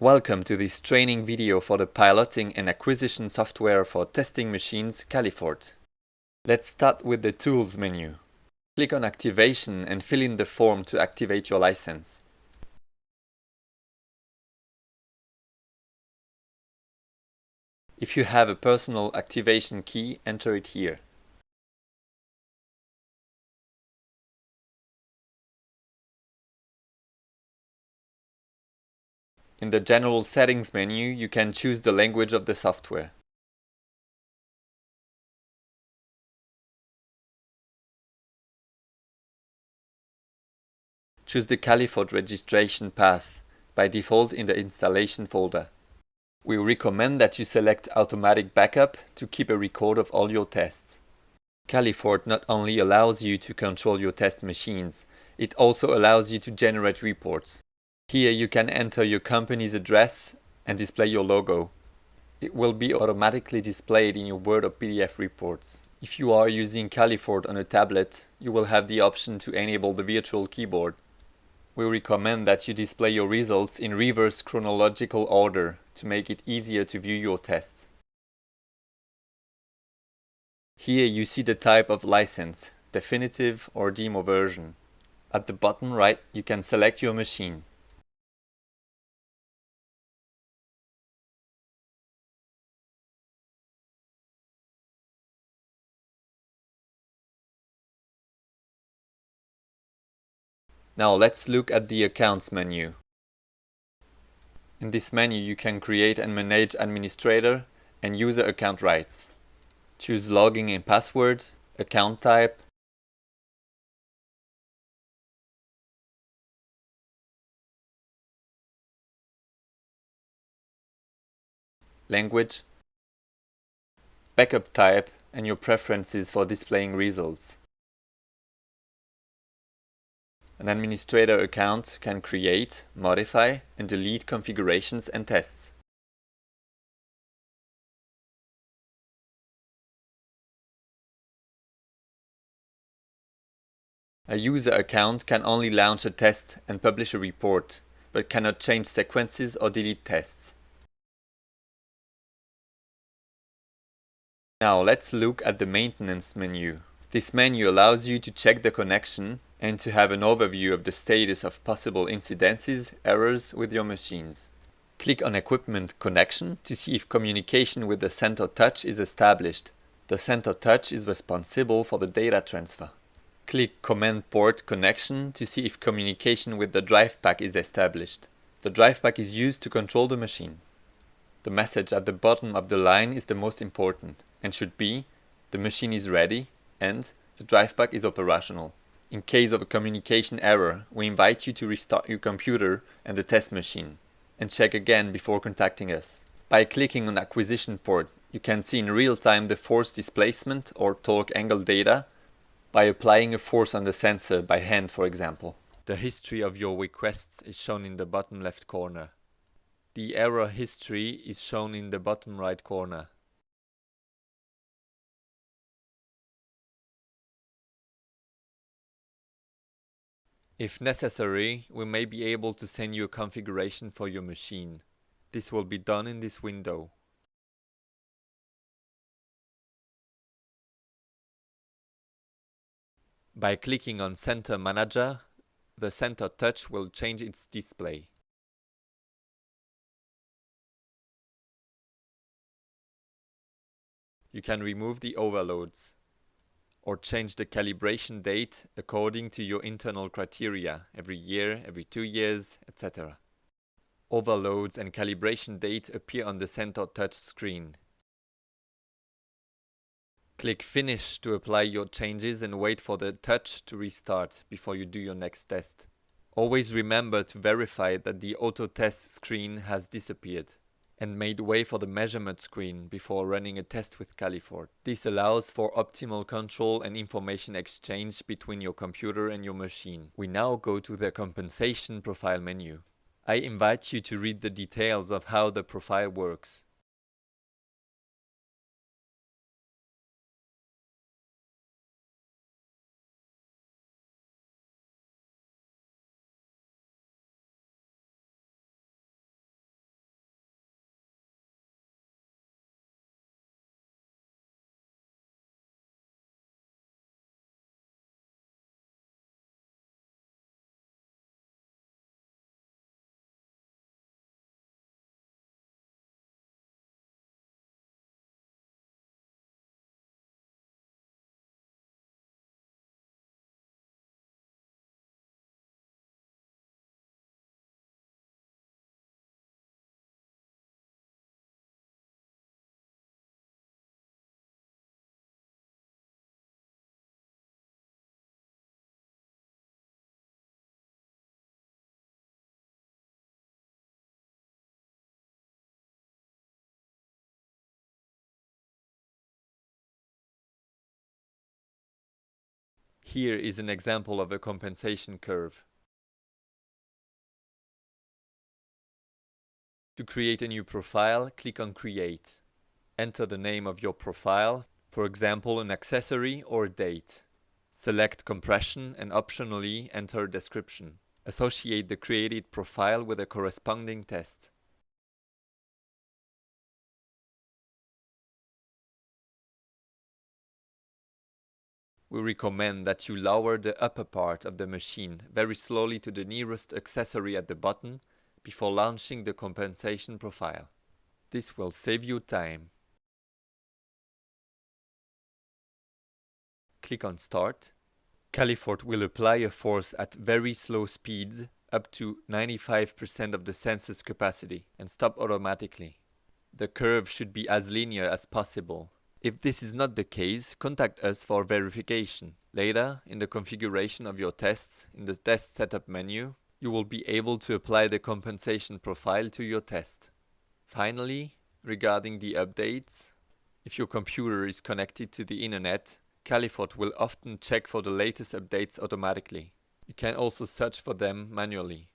Welcome to this training video for the piloting and acquisition software for testing machines Califort. Let's start with the Tools menu. Click on Activation and fill in the form to activate your license. If you have a personal activation key, enter it here. In the General Settings menu, you can choose the language of the software. Choose the Califort registration path, by default in the installation folder. We recommend that you select Automatic Backup to keep a record of all your tests. Califort not only allows you to control your test machines, it also allows you to generate reports. Here you can enter your company's address and display your logo. It will be automatically displayed in your Word or PDF reports. If you are using Califort on a tablet, you will have the option to enable the virtual keyboard. We recommend that you display your results in reverse chronological order to make it easier to view your tests. Here you see the type of license, definitive or demo version. At the bottom right, you can select your machine. Now let's look at the Accounts menu. In this menu you can create and manage administrator and user account rights. Choose login and password, account type, language, backup type and your preferences for displaying results. An administrator account can create, modify and delete configurations and tests. A user account can only launch a test and publish a report, but cannot change sequences or delete tests. Now let's look at the Maintenance menu. This menu allows you to check the connection and to have an overview of the status of possible incidences, errors with your machines. Click on Equipment Connection to see if communication with the center touch is established. The center touch is responsible for the data transfer. Click Command Port Connection to see if communication with the drive pack is established. The drive pack is used to control the machine. The message at the bottom of the line is the most important and should be "The machine is ready" and "The drive pack is operational." In case of a communication error, we invite you to restart your computer and the test machine and check again before contacting us. By clicking on Acquisition Port, you can see in real time the force displacement or torque angle data by applying a force on the sensor by hand, for example. The history of your requests is shown in the bottom left corner. The error history is shown in the bottom right corner. If necessary, we may be able to send you a configuration for your machine. This will be done in this window. By clicking on Center Manager, the center touch will change its display. You can remove the overloads or change the calibration date according to your internal criteria, every year, every 2 years, etc. Overloads and calibration date appear on the center touch screen. Click Finish to apply your changes and wait for the touch to restart before you do your next test. Always remember to verify that the auto test screen has disappeared and made way for the measurement screen before running a test with Califort. This allows for optimal control and information exchange between your computer and your machine. We now go to the Compensation Profile menu. I invite you to read the details of how the profile works. Here is an example of a compensation curve. To create a new profile, click on Create. Enter the name of your profile, for example an accessory or a date. Select compression and optionally enter a description. Associate the created profile with a corresponding test. We recommend that you lower the upper part of the machine very slowly to the nearest accessory at the bottom before launching the compensation profile. This will save you time. Click on Start. Califort will apply a force at very slow speeds, up to 95% of the sensor's capacity, and stop automatically. The curve should be as linear as possible. If this is not the case, contact us for verification. Later, in the configuration of your tests, in the Test Setup menu, you will be able to apply the compensation profile to your test. Finally, regarding the updates, if your computer is connected to the internet, Califort will often check for the latest updates automatically. You can also search for them manually.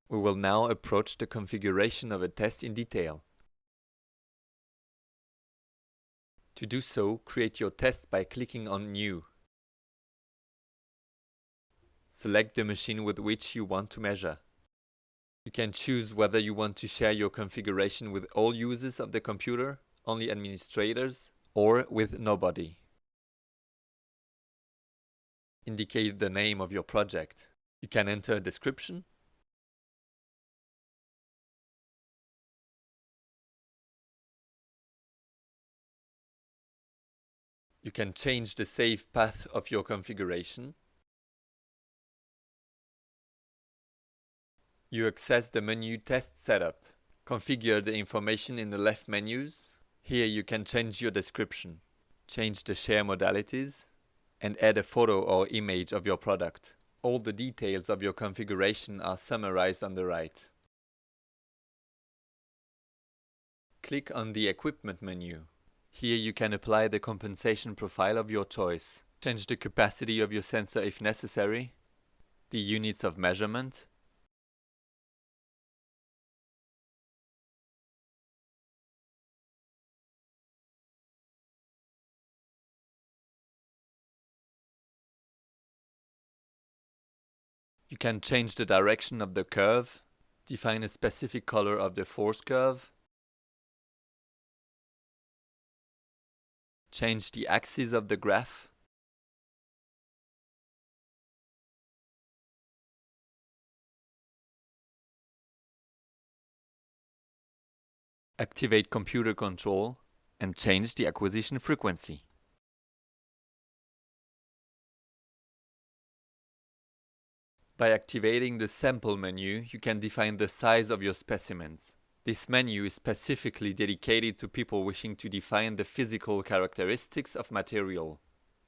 We will now approach the configuration of a test in detail. To do so, create your test by clicking on New. Select the machine with which you want to measure. You can choose whether you want to share your configuration with all users of the computer, only administrators, or with nobody. Indicate the name of your project. You can enter a description. You can change the save path of your configuration. You access the menu Test Setup. Configure the information in the left menus. Here you can change your description, change the share modalities, and add a photo or image of your product. All the details of your configuration are summarized on the right. Click on the Equipment menu. Here you can apply the compensation profile of your choice. Change the capacity of your sensor if necessary, the units of measurement, you can change the direction of the curve, define a specific color of the force curve, change the axis of the graph, activate computer control, and change the acquisition frequency. By activating the Sample menu, you can define the size of your specimens. This menu is specifically dedicated to people wishing to define the physical characteristics of material.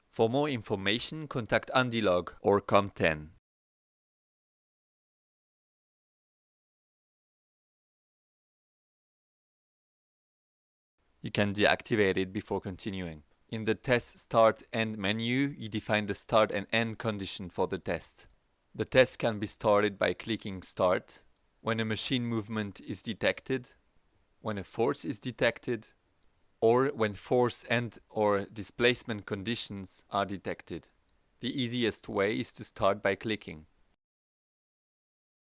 For more information, contact Andilog or Com10. You can deactivate it before continuing. In the Test Start End menu, you define the start and end condition for the test. The test can be started by clicking Start, when a machine movement is detected, when a force is detected, or when force and/or displacement conditions are detected. The easiest way is to start by clicking.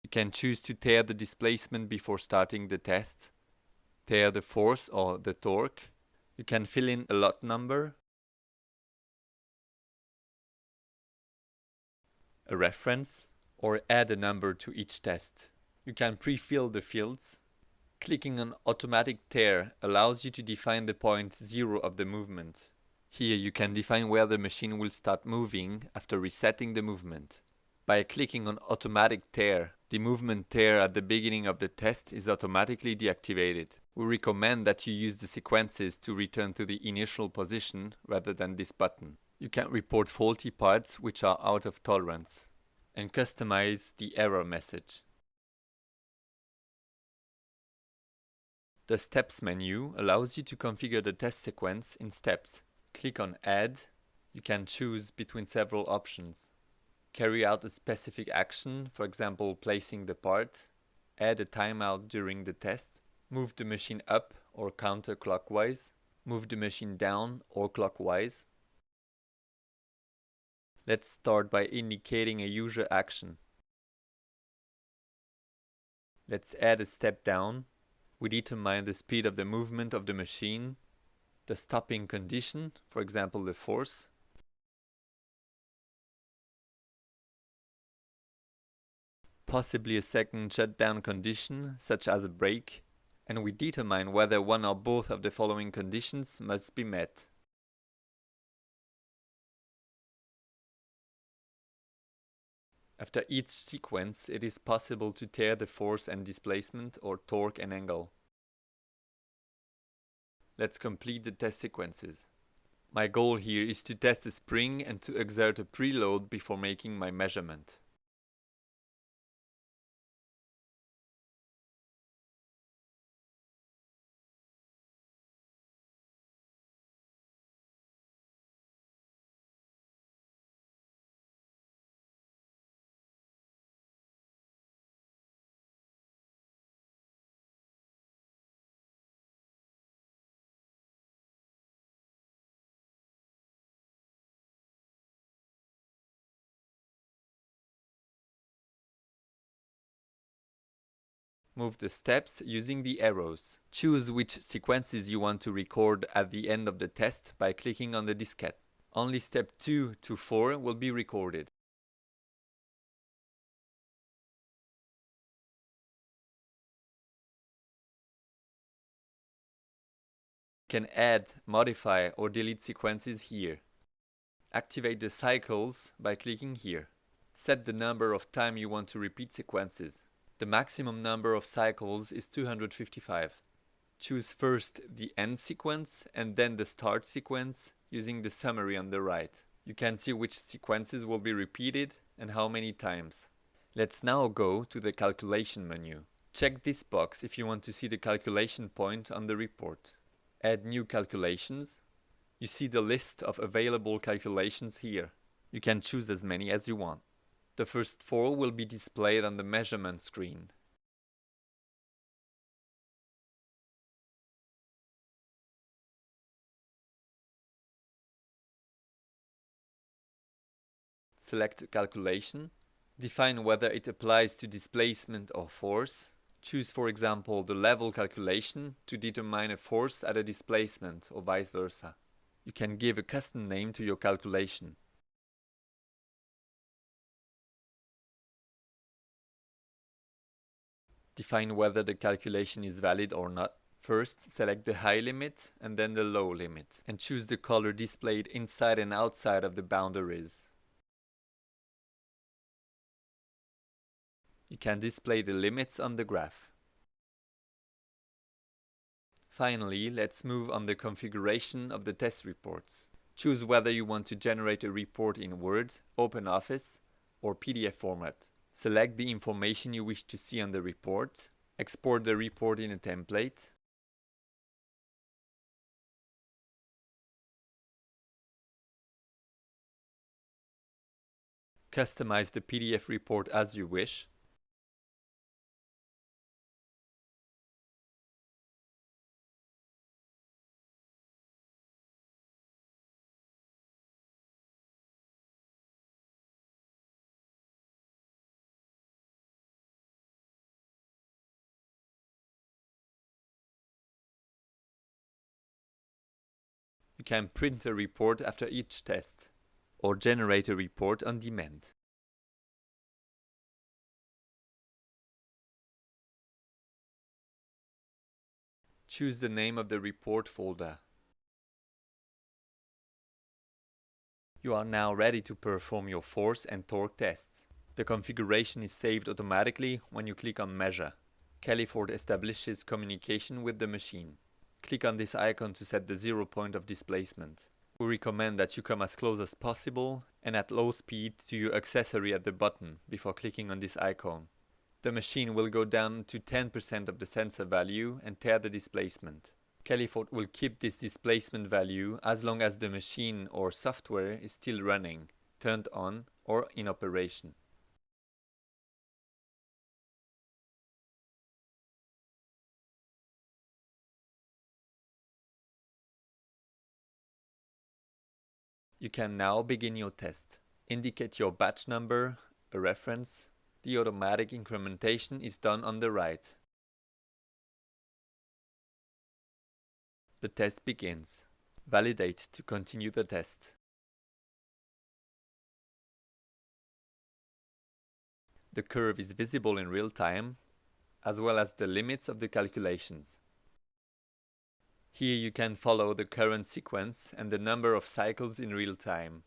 You can choose to tear the displacement before starting the test, tear the force or the torque. You can fill in a lot number, a reference, or add a number to each test. You can pre-fill the fields. Clicking on Automatic Tear allows you to define the point 0 of the movement. Here you can define where the machine will start moving after resetting the movement. By clicking on Automatic Tear, the movement tear at the beginning of the test is automatically deactivated. We recommend that you use the sequences to return to the initial position rather than this button. You can report faulty parts which are out of tolerance and customize the error message. The Steps menu allows you to configure the test sequence in steps. Click on Add, You can choose between several options. Carry out a specific action, for example placing the part, add a timeout during the test, move the machine up or counterclockwise, move the machine down or clockwise. Let's start by indicating a user action. Let's add a step down. We determine the speed of the movement of the machine, the stopping condition, for example the force, possibly a second shutdown condition, such as a brake, and we determine whether one or both of the following conditions must be met. After each sequence, it is possible to tear the force and displacement or torque and angle. Let's complete the test sequences. My goal here is to test the spring and to exert a preload before making my measurement. Move the steps using the arrows. Choose which sequences you want to record at the end of the test by clicking on the diskette. Only step 2 to 4 will be recorded. You can add, modify or delete sequences here. Activate the cycles by clicking here. Set the number of times you want to repeat sequences. The maximum number of cycles is 255. Choose first the end sequence and then the start sequence using the summary on the right. You can see which sequences will be repeated and how many times. Let's now go to the calculation menu. Check this box if you want to see the calculation point on the report. Add new calculations. You see the list of available calculations here. You can choose as many as you want. The first 4 will be displayed on the measurement screen. Select calculation. Define whether it applies to displacement or force. Choose, for example, the level calculation to determine a force at a displacement or vice versa. You can give a custom name to your calculation. Define whether the calculation is valid or not. First, select the high limit and then the low limit, and choose the color displayed inside and outside of the boundaries. You can display the limits on the graph. Finally, let's move on the configuration of the test reports. Choose whether you want to generate a report in Word, OpenOffice, or PDF format. Select the information you wish to see on the report. Export the report in a template. Customize the PDF report as you wish. You can print a report after each test, or generate a report on demand. Choose the name of the report folder. You are now ready to perform your force and torque tests. The configuration is saved automatically when you click on Measure. Califort establishes communication with the machine. Click on this icon to set the 0 point of displacement. We recommend that you come as close as possible and at low speed to your accessory at the button before clicking on this icon. The machine will go down to 10% of the sensor value and tear the displacement. Califort will keep this displacement value as long as the machine or software is still running, turned on, or in operation. You can now begin your test. Indicate your batch number, a reference. The automatic incrementation is done on the right. The test begins. Validate to continue the test. The curve is visible in real time, as well as the limits of the calculations. Here you can follow the current sequence and the number of cycles in real time.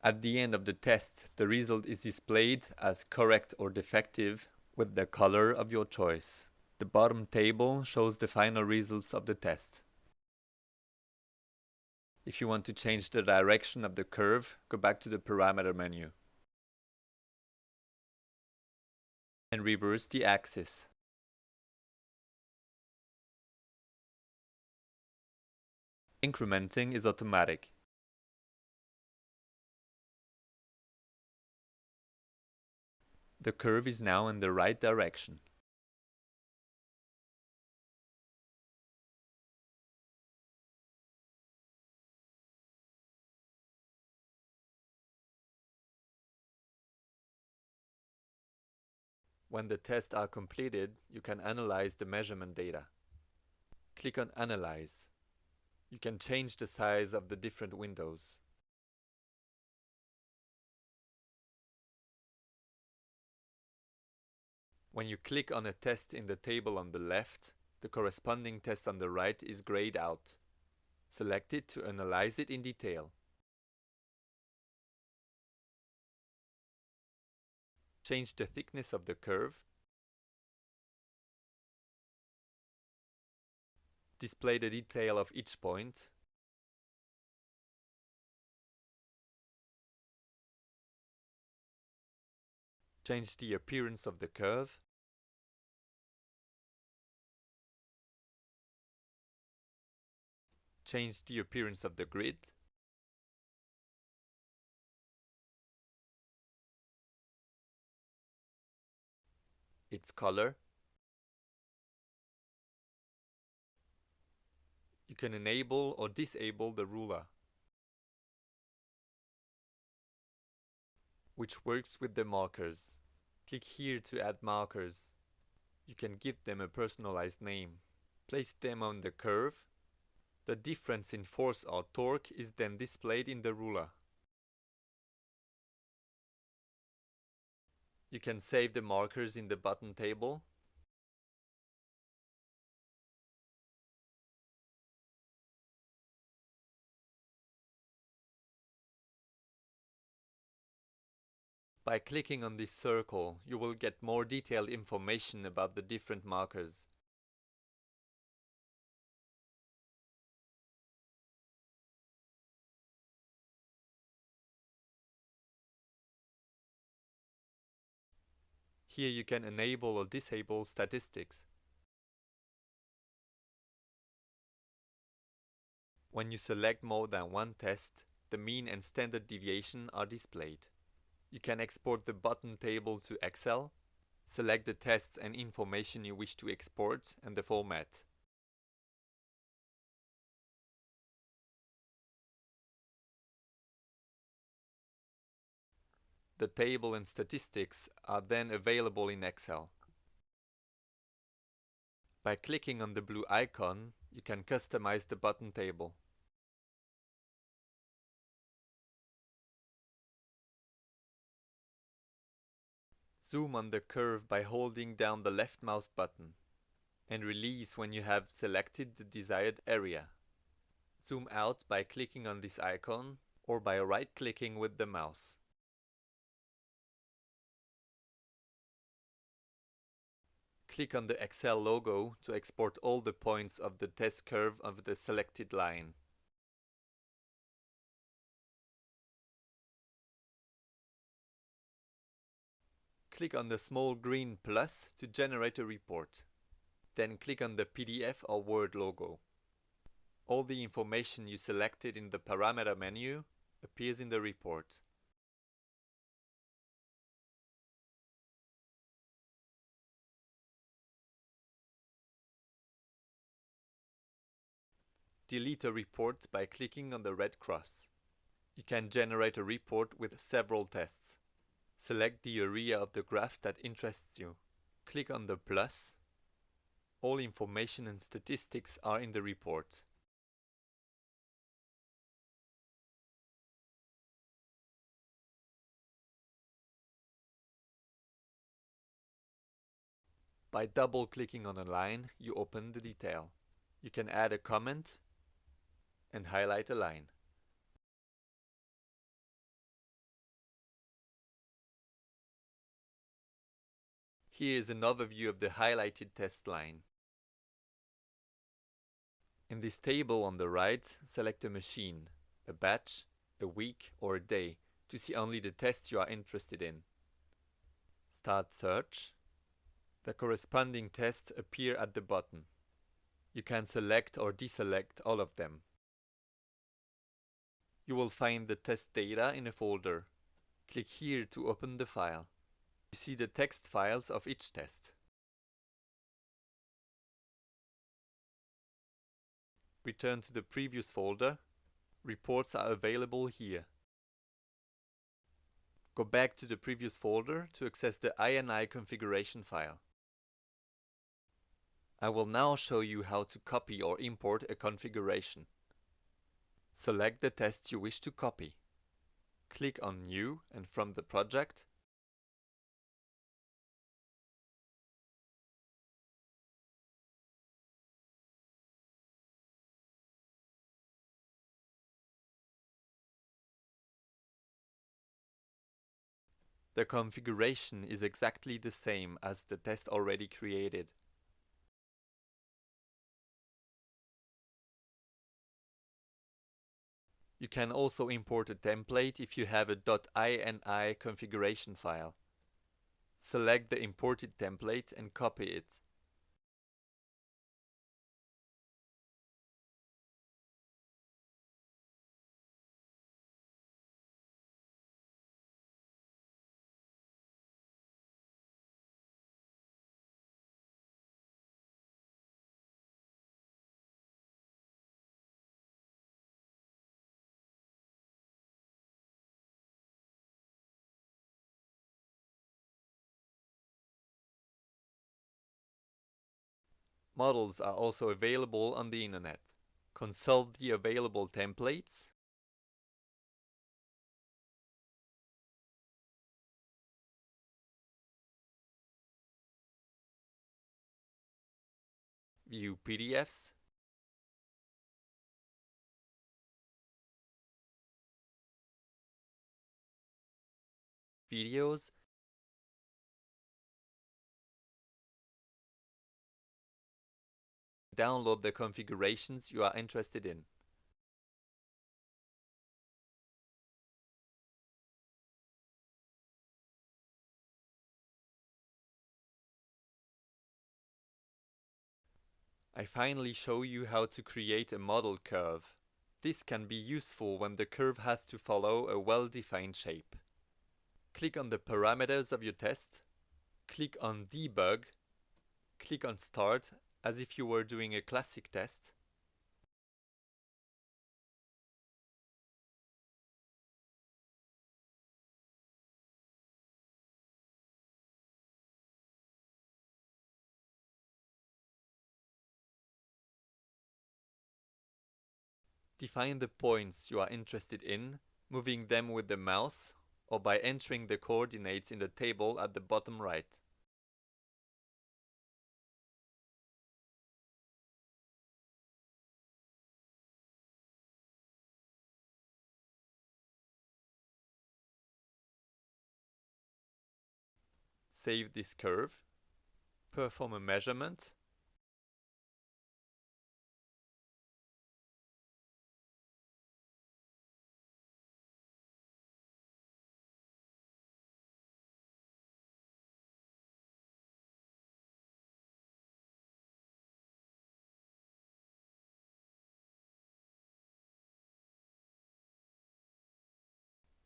At the end of the test, the result is displayed as correct or defective with the color of your choice. The bottom table shows the final results of the test. If you want to change the direction of the curve, go back to the parameter menu and reverse the axis. Incrementing is automatic. The curve is now in the right direction. When the tests are completed, you can analyze the measurement data. Click on Analyze. You can change the size of the different windows. When you click on a test in the table on the left, the corresponding test on the right is grayed out. Select it to analyze it in detail. Change the thickness of the curve. Display the detail of each point. Change the appearance of the curve. Change the appearance of the grid. Its color. You can enable or disable the ruler, which works with the markers. Click here to add markers. You can give them a personalized name. Place them on the curve. The difference in force or torque is then displayed in the ruler. You can save the markers in the button table. By clicking on this circle, you will get more detailed information about the different markers. Here you can enable or disable statistics. When you select more than one test, the mean and standard deviation are displayed. You can export the button table to Excel. Select the tests and information you wish to export and the format. The table and statistics are then available in Excel. By clicking on the blue icon, you can customize the button table. Zoom on the curve by holding down the left mouse button and release when you have selected the desired area. Zoom out by clicking on this icon or by right-clicking with the mouse. Click on the Excel logo to export all the points of the test curve of the selected line. Click on the small green plus to generate a report. Then click on the PDF or Word logo. All the information you selected in the parameter menu appears in the report. Delete a report by clicking on the red cross. You can generate a report with several tests. Select the area of the graph that interests you. Click on the plus. All information and statistics are in the report. By double-clicking on a line, you open the detail. You can add a comment and highlight a line. Here is an overview of the highlighted test line. In this table on the right, select a machine, a batch, a week or a day to see only the tests you are interested in. Start search. The corresponding tests appear at the bottom. You can select or deselect all of them. You will find the test data in a folder. Click here to open the file. You see the text files of each test. Return to the previous folder. Reports are available here. Go back to the previous folder to access the INI configuration file. I will now show you how to copy or import a configuration. Select the test you wish to copy. Click on New and from the project, the configuration is exactly the same as the test already created. You can also import a template if you have a .ini configuration file. Select the imported template and copy it. Models are also available on the internet. Consult the available templates. View PDFs. Videos. Download the configurations you are interested in. I finally show you how to create a model curve. This can be useful when the curve has to follow a well-defined shape. Click on the parameters of your test, click on Debug, click on Start as if you were doing a classic test, define the points you are interested in, moving them with the mouse or by entering the coordinates in the table at the bottom right. Save this curve, perform a measurement,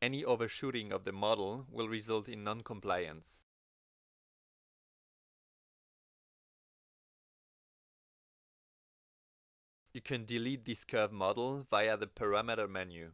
Any overshooting of the model will result in non-compliance. You can delete this curve model via the parameter menu.